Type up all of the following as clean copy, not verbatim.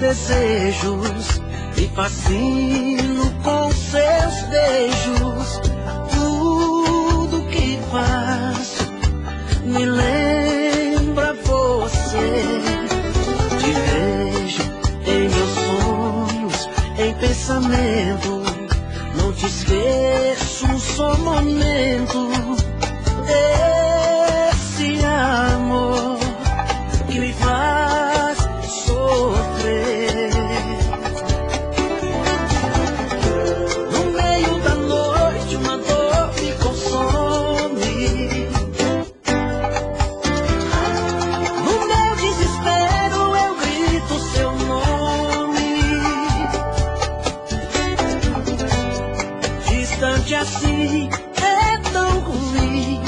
desejos, me fascino com seus beijos. Tudo que faço me lembra você. Te vejo em meus sonhos, em pensamento. Não te esqueço um só momento. Esse amor que me faz sofrer. No meio da noite uma dor me consome. No meu desespero eu grito seu nome. Distante assim é tão ruim,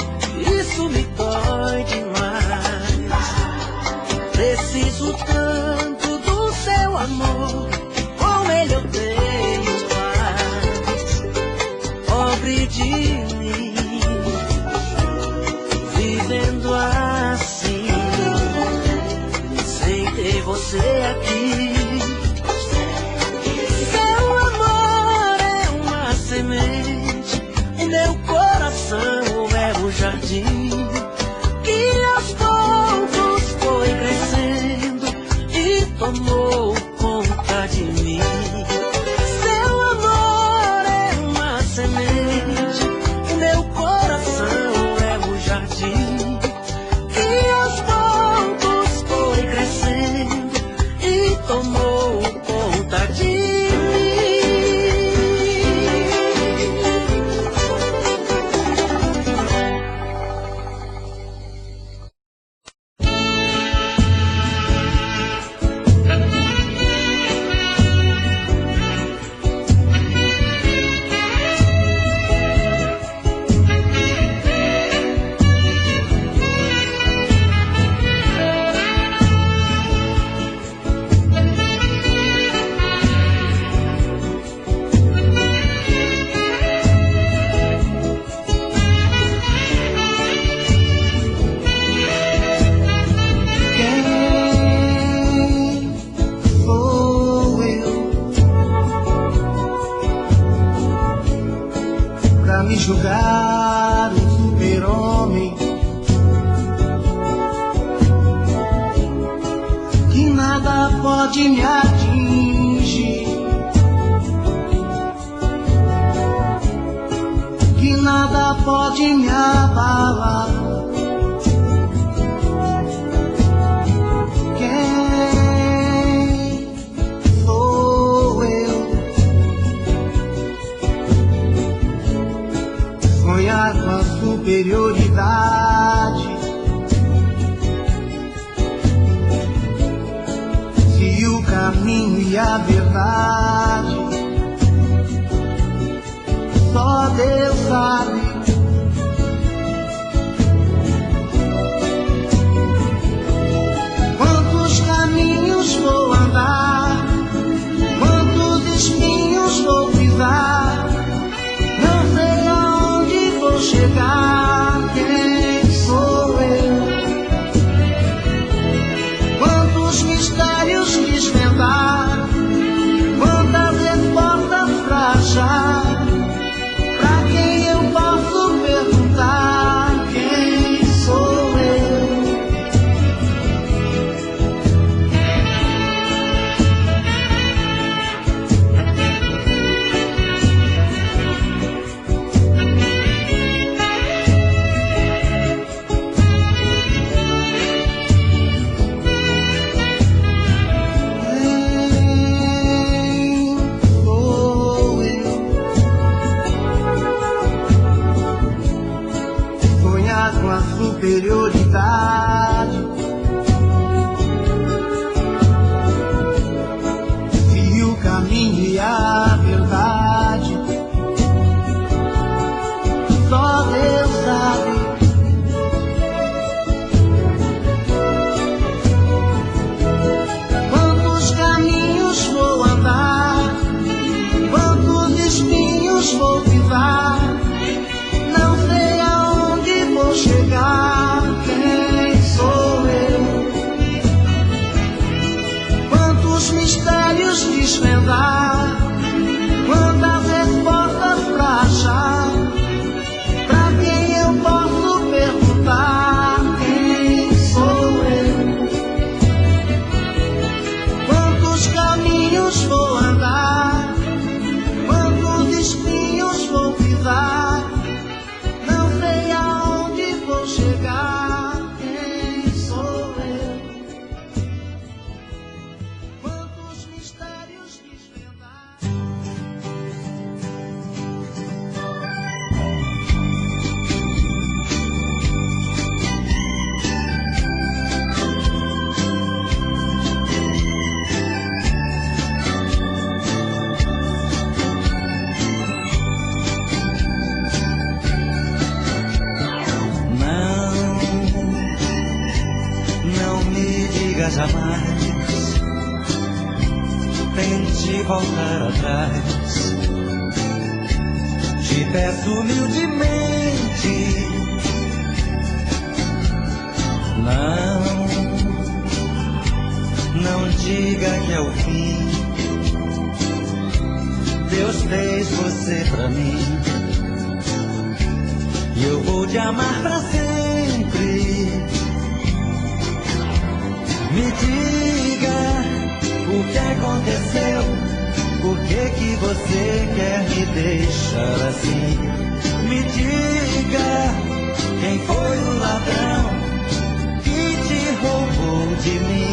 isso me dói demais. Preciso tanto do seu amor, com ele eu tenho paz. Pobre de mim, vivendo assim, sem ter você aqui. Seu amor é uma semente, em meu coração é um jardim que aos poucos foi crescendo e tomou conta de mim. Seu amor é uma semente, em meu coração é um jardim que aos poucos foi crescendo e tomou conta de mim. Me julgar um super-homem que nada pode me atingir, que nada pode me abalar. Quem sou eu? Sonhar com a superioridade, se o caminho e a verdade só Deus sabe. Quantos caminhos vou andar, quantos espinhos vou pisar, não sei aonde vou chegar. Quem sou eu? Quantos mistérios desvendar, quantas respostas pra achar. Pra quem eu posso perguntar? Quem sou eu? Com a superioridade, se o caminho e a verdade só Deus sabe. Quantos caminhos vou andar, quantos espinhos vou pisar, não sei aonde vou chegar. Quem diga jamais, tente voltar atrás. Te peço humildemente, não diga que é o fim. Deus fez você pra mim, e eu vou te amar pra sempre. Me diga o que aconteceu, por que você quer me deixar assim? Me diga quem foi o ladrão que te roubou de mim.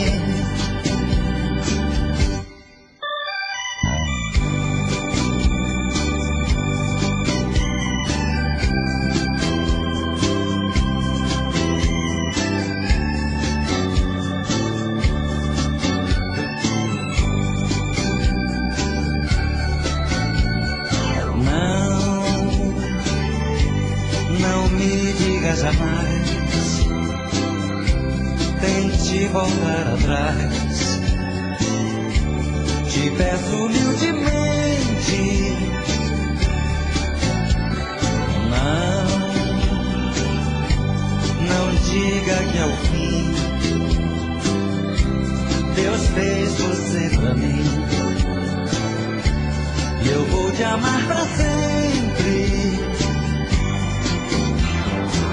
Jamais tente voltar atrás. Te peço humildemente, não diga que é o fim. Deus fez você pra mim, e eu vou te amar pra sempre.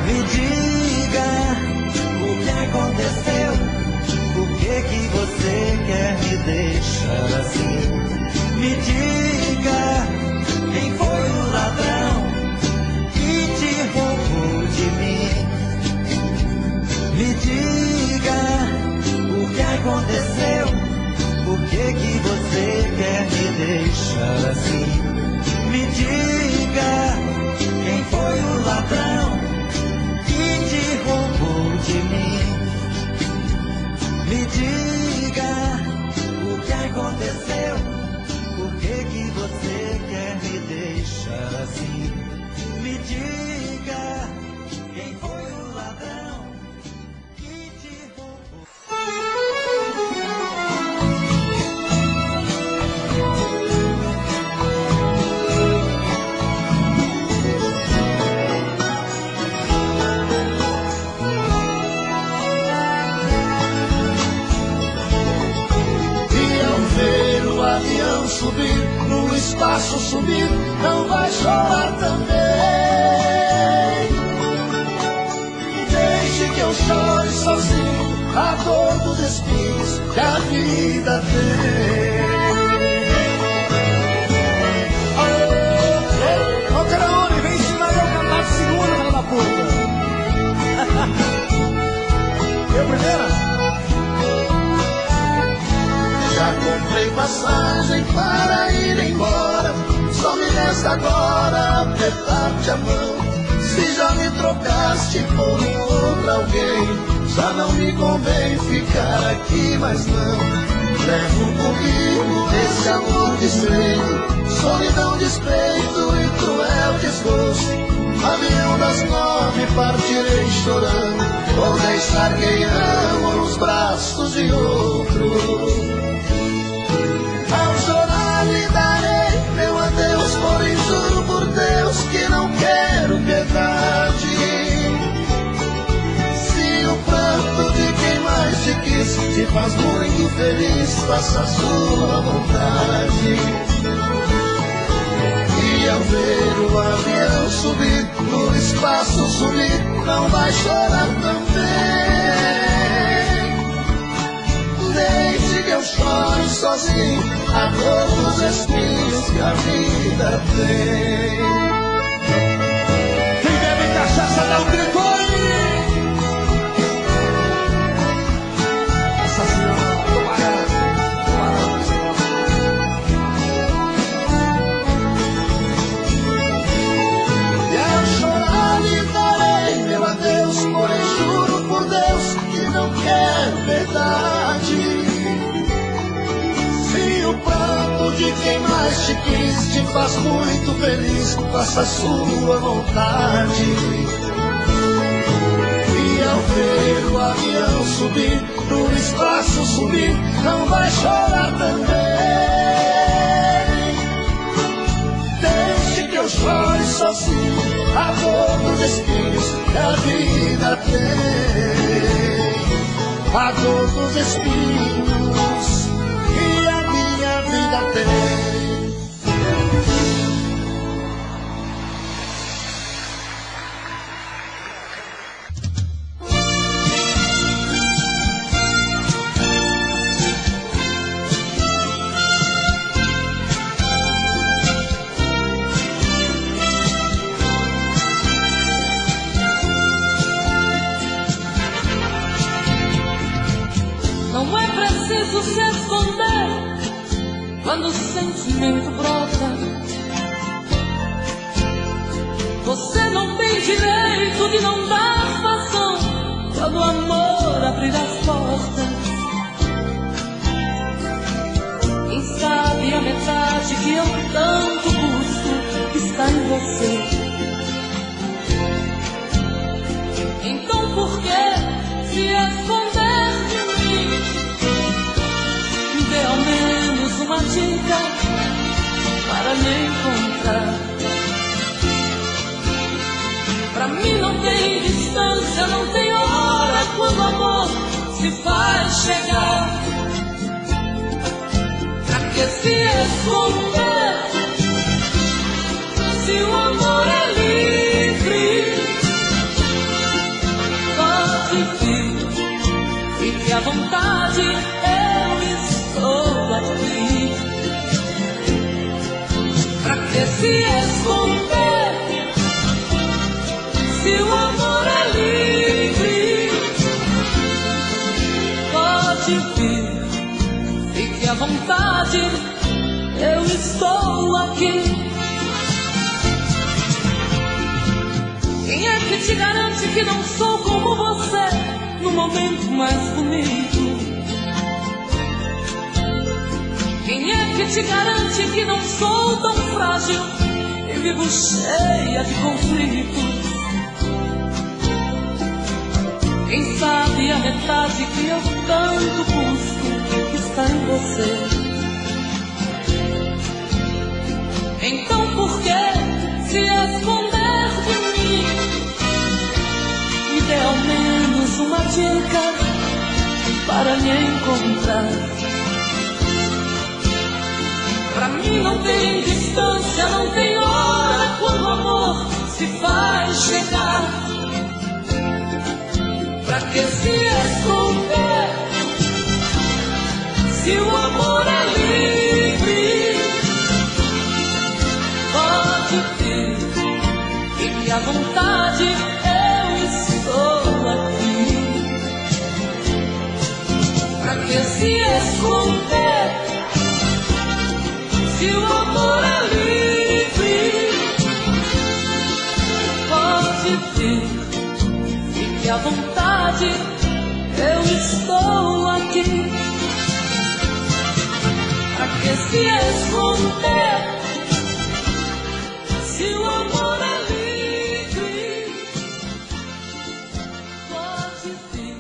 Me diga o que aconteceu, por que você quer me deixar assim? Me diga quem foi o ladrão que te roubou de mim. Me diga o que aconteceu, por que você quer me deixar assim? Me diga quem foi o ladrão de mim. Me diga o que aconteceu, por que você quer me deixar assim? Me diga quem foi o ladrão que te roubou. Subir, no espaço sumir, não vai chorar também. Deixe que eu chore sozinho a dor dos espinhos que a vida tem. Ô Caraone, vem ensinar eu a cantar de segunda, filha da puta. Eu primeira? Já comprei passagem para ir embora, só me resta agora apertar-te a mão. Se já me trocaste por outro alguém, já não me convém ficar aqui, mas não. Levo comigo esse amor desfeito, solidão, despeito e cruel desgosto. Avião das 9 partirei chorando, vou deixar quem amo nos braços de outro. Ao chorar lhe darei meu adeus, porém juro por Deus que não quero piedade. Se o pranto de quem mais te quis te faz muito feliz, faça a sua vontade. E ao ver o avião subir, no espaço sumir, não vai chorar também. Deixe que eu chore sozinho a dor dos espinhos que a vida tem. Quem bebe cachaça dá um grito aí. Nossa Senhora, tomará. E ao chorar lhe darei meu adeus, porém juro por Deus que não quero verdade. O pranto de quem mais te quis te faz muito feliz, faça a sua vontade. E ao ver o avião subir, no espaço subir, não vai chorar também. Deixe que eu chore sozinho a dor dos espinhos que a vida tem. A dor dos espinhos que a minha vida tem. Não é preciso se esconder quando o sentimento brota. Você não tem direito de não dar razão quando o amor abrir as portas. Quem sabe a metade que eu tanto busco está em você. Então por que se esconder de mim? Me dê ao menos uma dica para me encontrar. Pra mim não tem distância, não tem hora quando o amor se faz chegar. Pra que se esconder se o amor é livre? Pode vir, fique à vontade, eu estou aqui. Pra que se esconder se o amor é livre? Pode vir, fique à vontade, eu estou aqui. Quem é que te garante que não sou como você no momento mais bonito? Quem é que te garante que não sou tão frágil e vivo cheia de conflitos? Quem sabe a metade que eu tanto busco está em você. Então por que se esconder de mim? Me dê ao menos uma dica para me encontrar. Pra mim não tem distância, não tem hora quando o amor se faz chegar. Pra que se esconder se o amor é livre? Pode vir, fique à vontade, eu estou aqui. Pra que se esconder se o amor é livre? Pode vir, fique à vontade, eu estou aqui. Pra que se esconder se o amor é livre? Pode vir.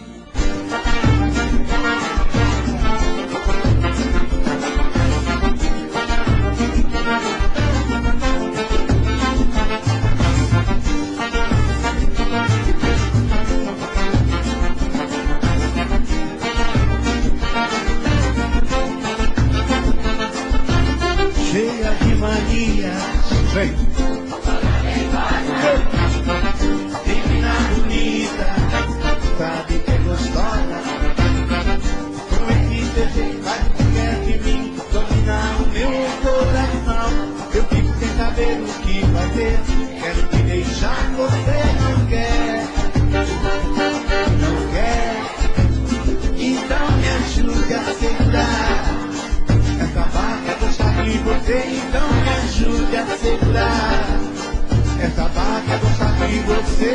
Cheia de manias, vem. Menina bonita, sabe que é gostosa. Prometi desejar, mas quer de mim dominar o meu coração. Eu fico sem saber o que fazer. Quero te deixar, você não quer. Não quer. Então me ajude a segurar essa barca do chá de você. Então me ajude a segurar essa barca do chá de você.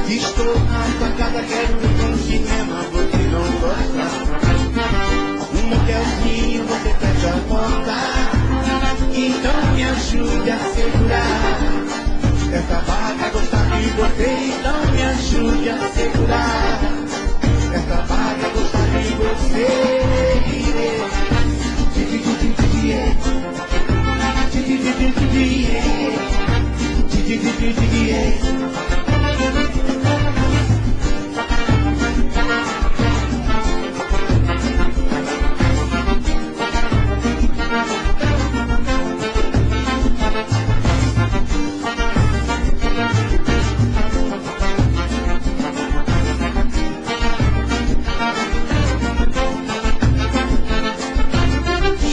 Estou na sua casa, quero ir no cinema, você não gosta. Um motelzinho, você fecha a ajude a segurar essa vaga, gostar de você, então me ajude a segurar essa vaga, gostar de você.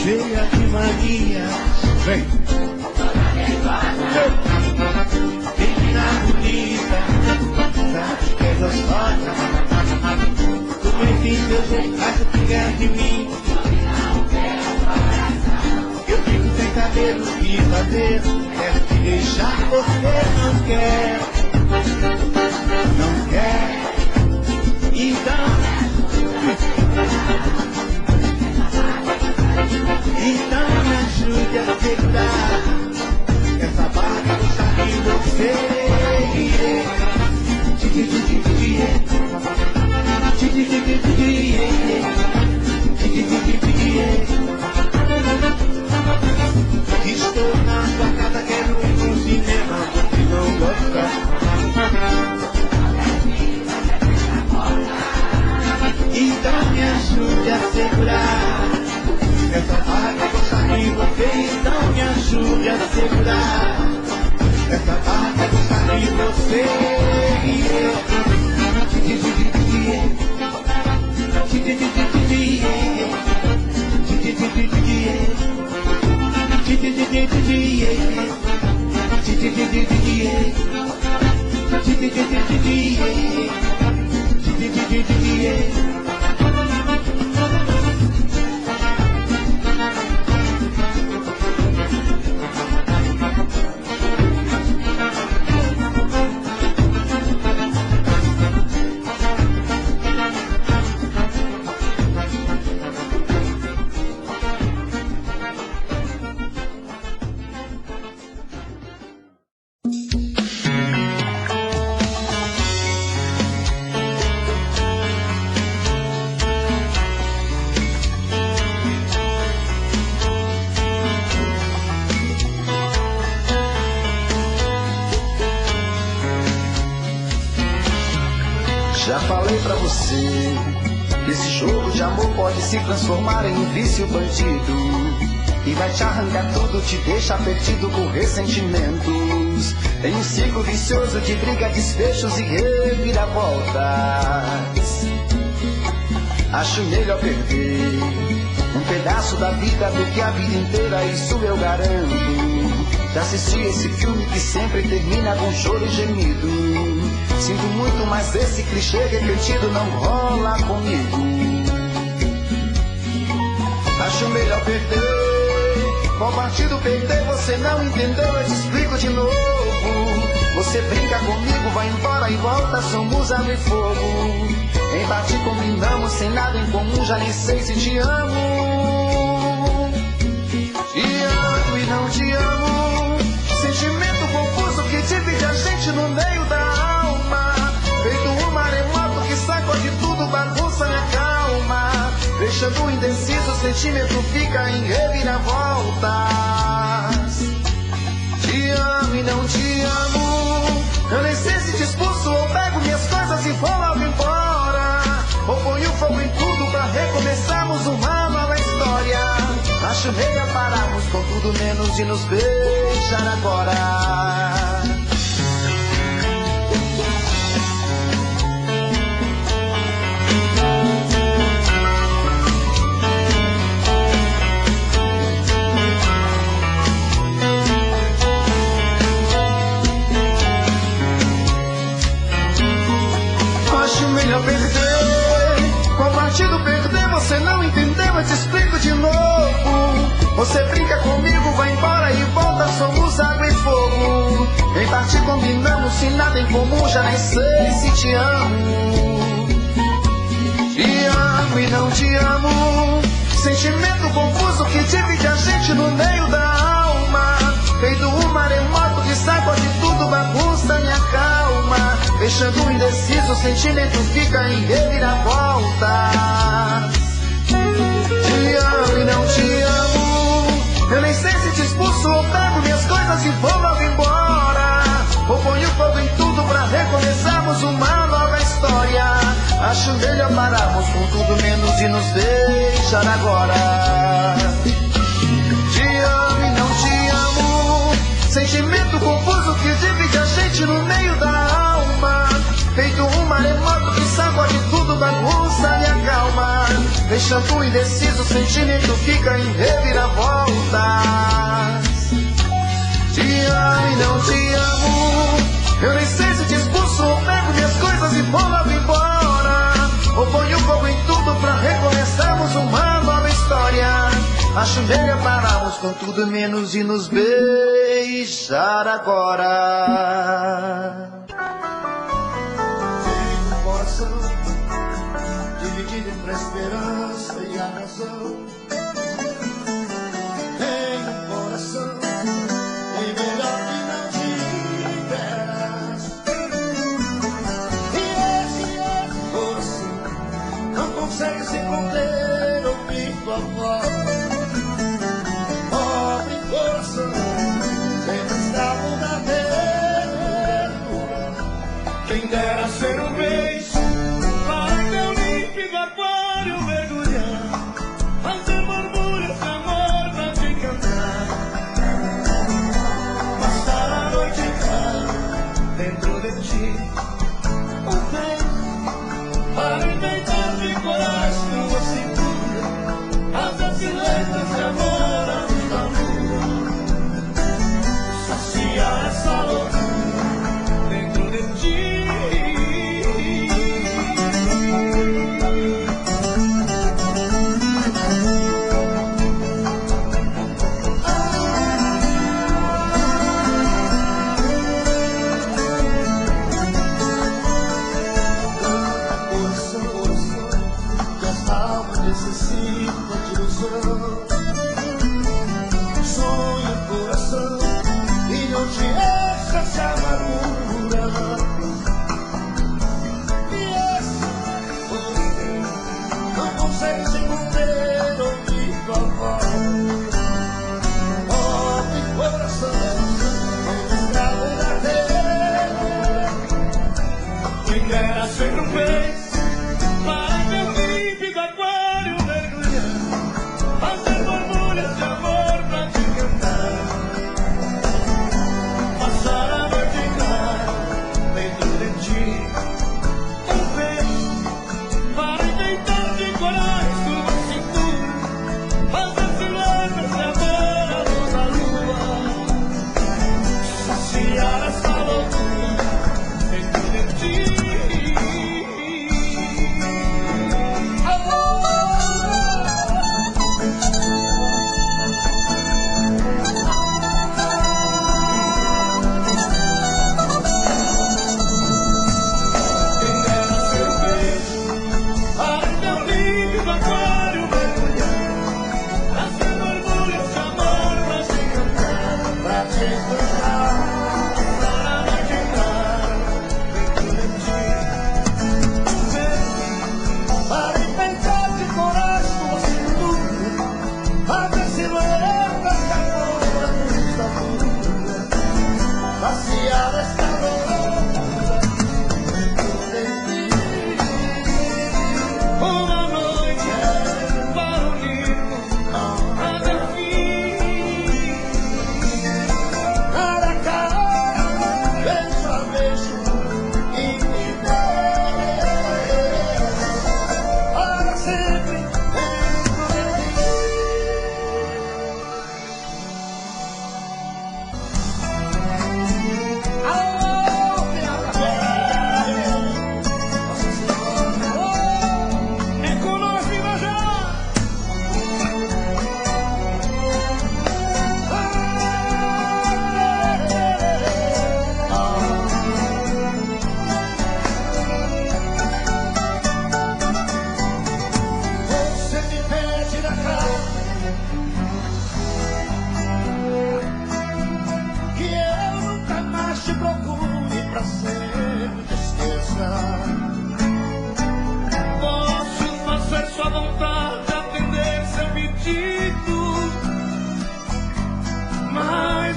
Cheia de manias, vem. Menina bonita, sabe que é gostosa. Tu me diz eu acho que quer de mim. Eu fico sem saber o que fazer. Quero te deixar, você não quer. Não quer. Então me ajude a segurar essa barra, gostar de você. Estou na sua casa, quero ir pro cinema, você não gosta. Então me ajude a segurar essa vaga, gostar de você, então me ajude a segurar essa vaga, gostar de você. Já falei pra você que esse jogo de amor pode se transformar em um vício bandido e vai te arrancar tudo, te deixar perdido com ressentimentos. Em um ciclo vicioso de briga, desfechos e reviravoltas. Acho melhor perder um pedaço da vida do que a vida inteira, isso eu garanto. Já assisti esse filme que sempre termina com choro e gemido. Sinto muito, mas esse clichê repetido não rola comigo. Acho melhor perder. Qual partido perder? Você não entendeu, eu te explico de novo. Você brinca comigo, vai embora e volta, somos água e fogo. Empate combinamos, sem nada em comum, já nem sei se te amo. Te amo e não te amo. Sentimento confuso que divide a gente no meio da alma. Feito um maremoto que sacode tudo, bagunça minha calma. Deixando indeciso, o sentimento fica em reviravoltas. Te amo e não te amo. Eu nem sei se te expulso ou pego minhas coisas e vou logo embora. Ou ponho fogo em tudo pra recomeçarmos uma nova história. Acho melhor pararmos com tudo menos de nos beijar agora. Acho melhor perder. Qual partido perder? Você não entendeu, eu te explico de novo. Você brinca comigo, vai embora e volta, somos água e fogo. Em parte combinamos, sem nada em comum, já nem sei se te amo. Te amo e não te amo. Sentimento confuso que divide a gente no meio da alma. feito um maremoto que sacode tudo, bagunça minha calma, deixando um indeciso, o sentimento fica em reviravolta. Te amo e não te amo, eu nem sei se te expulso ou pego minhas coisas e vou logo embora, ou ponho fogo em tudo pra recomeçarmos uma nova história. Acho melhor pararmos com tudo menos e nos deixar agora. Te amo e não te amo, sentimento confuso que divide a gente no meio da alma, feito um maremoto que sacode tudo, bagunça e acalma, deixando indeciso, o sentimento fica em reviravoltas. Te amo e não te amo, eu nem sei se te expulso ou pego minhas coisas e vou logo embora, ou ponho fogo em tudo pra recomeçarmos uma nova história. Acho melhor pararmos com tudo menos e nos beijar agora. Tem um coração dividido entre a esperança e a razão. Tem um coração bem melhor que não tiveras. E esse coração não consegue se conter, ouvir tua voz. Pobre coração, sempre estava na mesma.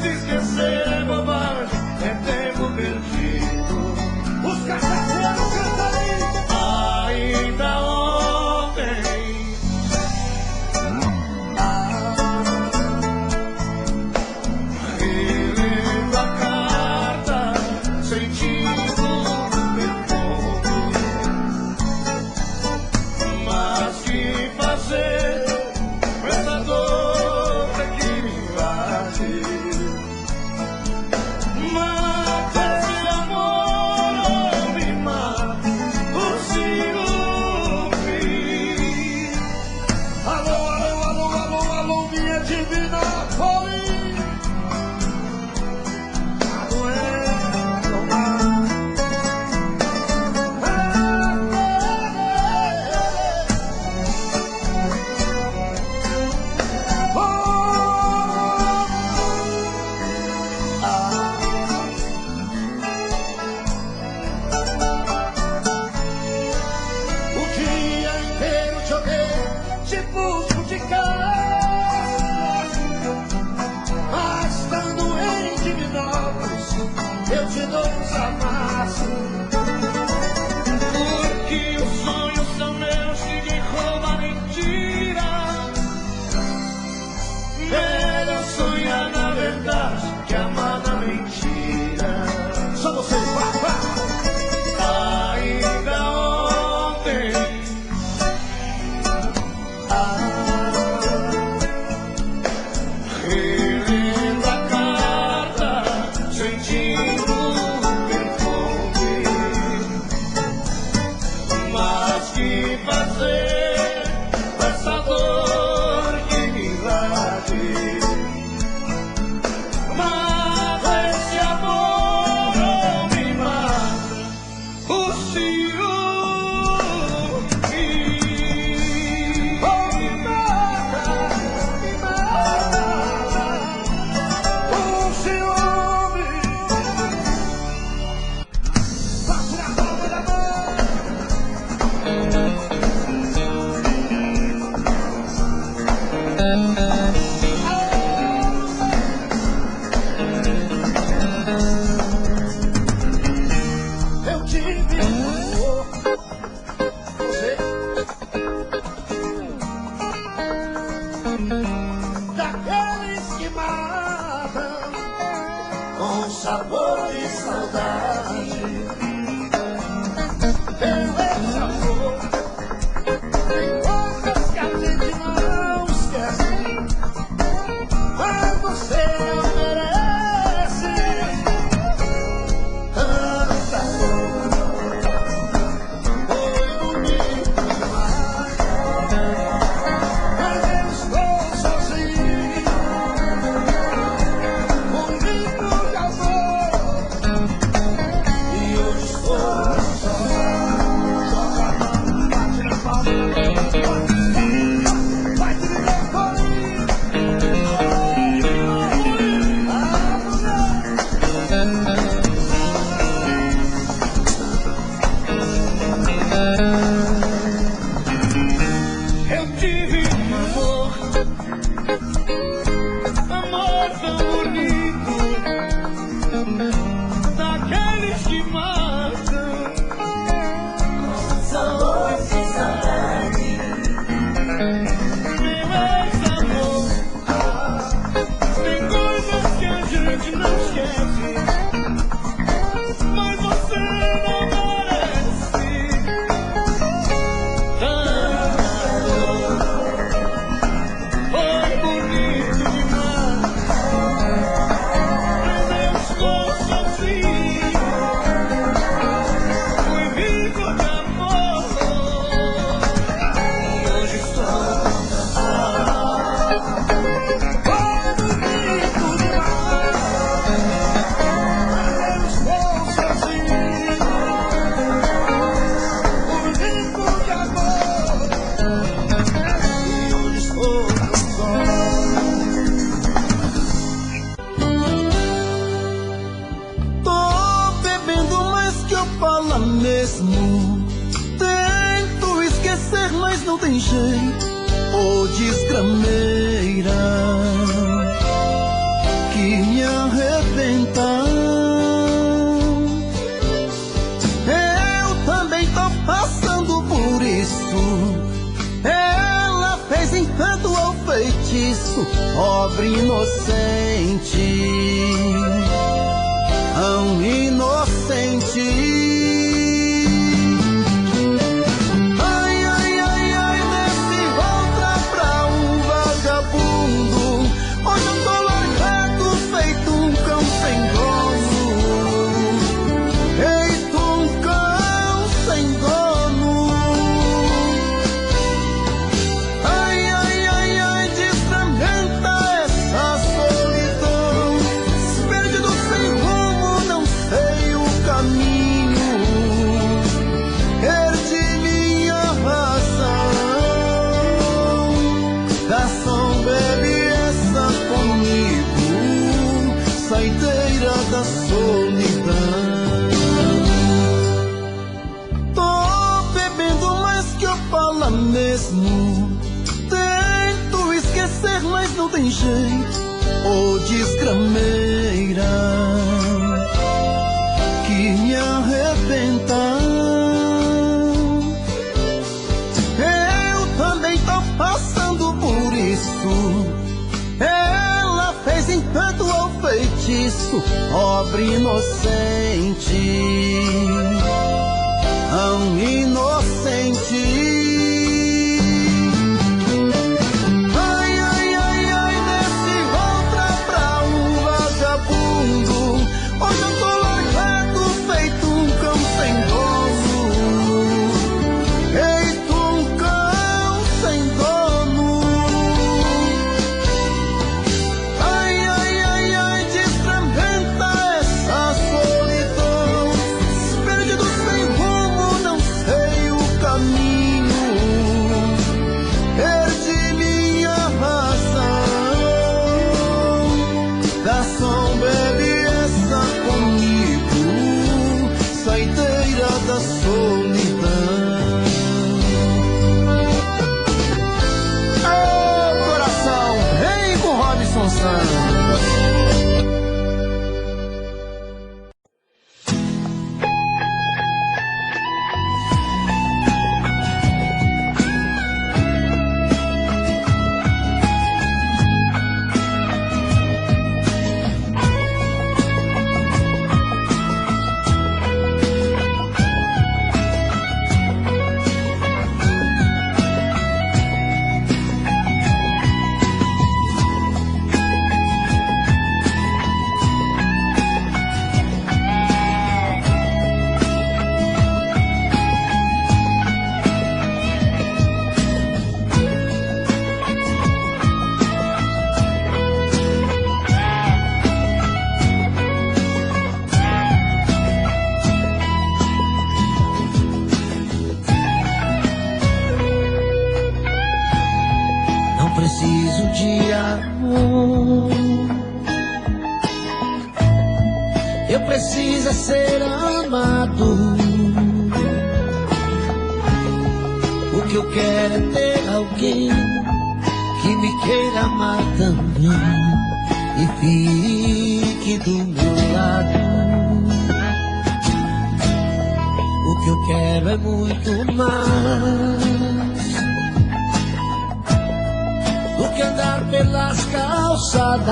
se esquecer é bobagem, é tempo perdido. Os cachaceiros cantam ainda ontem. Relendo a carta, sentindo perfume. Mas que fazer com essa dor que me bate? Mata esse amor ou me mata o ciúme. Alô, alô, alô, alô, alô, minha divina Paulinha. Aguento mais. O dia inteiro te odeio, te busco de casa. Mas estando em Divinópolis, eu te dou uns amassos. Porque os sonhos são meus, ninguém rouba nem tira. Melhor sonhar na verdade que amar na mentira. Só você, vá, vá. Ainda ontem, relendo a carta, sentindo perfume. Mas que fazer com essa dor que me late? Mata esse amor ou me mata o ciúme. Oh, me mata o ciúme. Bate na palma da mão. Eu tive amor, você, daqueles que matam com sabor de saudade. Esse amor tem coisas que a gente não esquece, mas você não merece tanta dor. Foi bonito demais, mas eu estou sozinho, bonito de amor, e hoje estou só. Joga a mão, bate na palma, vai te viver comigo. Eu tive amor, amor tão bonito, daqueles que matam sabor de saudade. Meu ex-amor, tem coisas que a gente não esquece, mas você não merece tanta dor. Foi bonito demais, mas eu estou sozinho, fui vivo de amor, e hoje estou só. Foi bonito demais, mas eu estou sozinho, fui vivo de amor, e hoje estou só. Tô bebendo mais que eu falo mesmo. Tento esquecer, mas não tem jeito. Ô desgrameira que me isso, pobre inocente, tão inocente. Tento esquecer, mas não tem jeito. Ô desgrameira que me arrebenta. Eu também tô passando por isso. Ela fez encanto ao feitiço, pobre inocente, tão inocente. Preciso de amor, eu preciso é ser amado. O que eu quero é ter alguém que me queira amar também e fique do meu lado. O que eu quero é muito mais do que andar pelas calçadas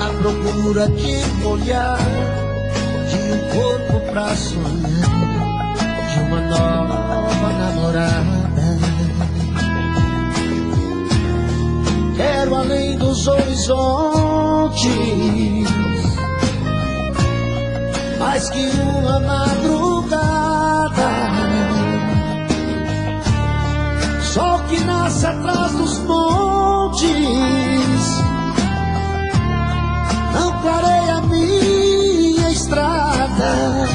à procura de um olhar, de um corpo pra sonhar, de uma nova namorada. Quero além dos horizontes, mais que uma madrugada, sol que nasce atrás dos montes, não clareia a minha estrada.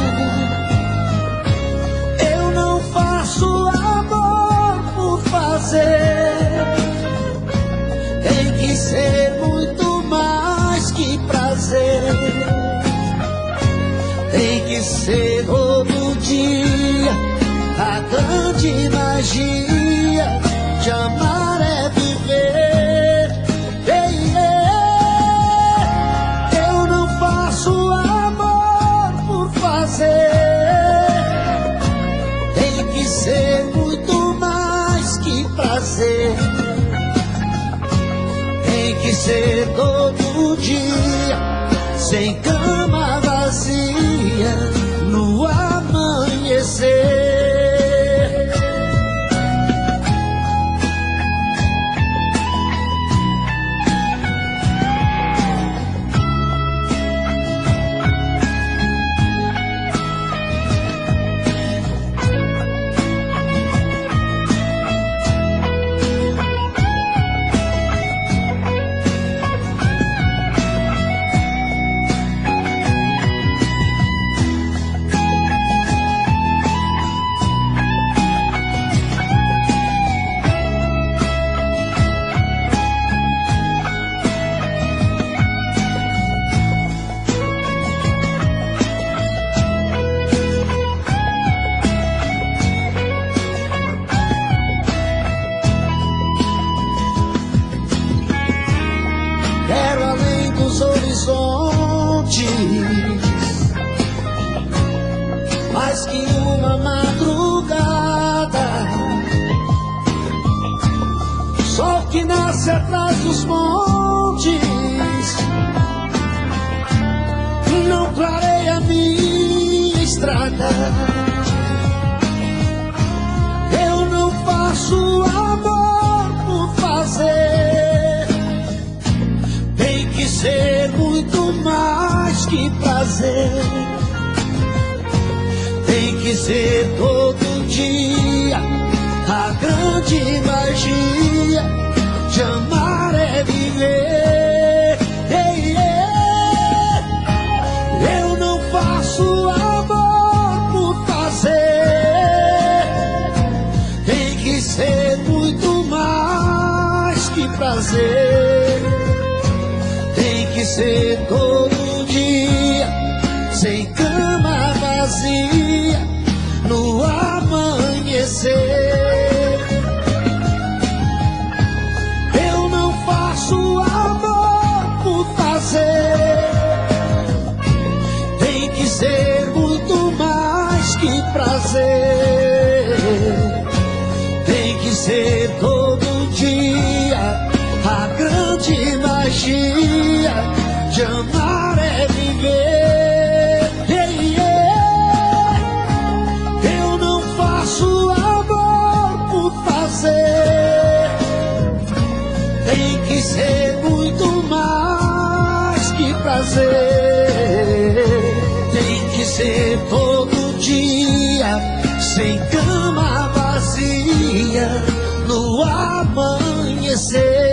Eu não faço amor por fazer, tem que ser muito mais que prazer. Tem que ser todo dia, a grande magia de amar é viver. Eu não faço amor por fazer, tem que ser muito mais que prazer. que ser todo dia, sem cama vazia, no amanhecer. Quero além dos horizontes, mais que uma madrugada, sol que nasce atrás dos montes, não clareia minha estrada. Eu não faço amor por fazer, tem que ser muito mais que prazer. Tem que ser todo dia, a grande magia de amar é viver. Eu não faço amor por fazer, tem que ser muito mais que prazer. Tem que ser todo dia, sem cama vazia, no amanhecer. Eu não faço amor por fazer, tem que ser muito mais que prazer. Tem que ser todo dia, a grande magia de amar é viver. Eu não faço amor por fazer, tem que ser muito mais que prazer. Tem que ser todo dia, sem cama vazia, no amanhecer.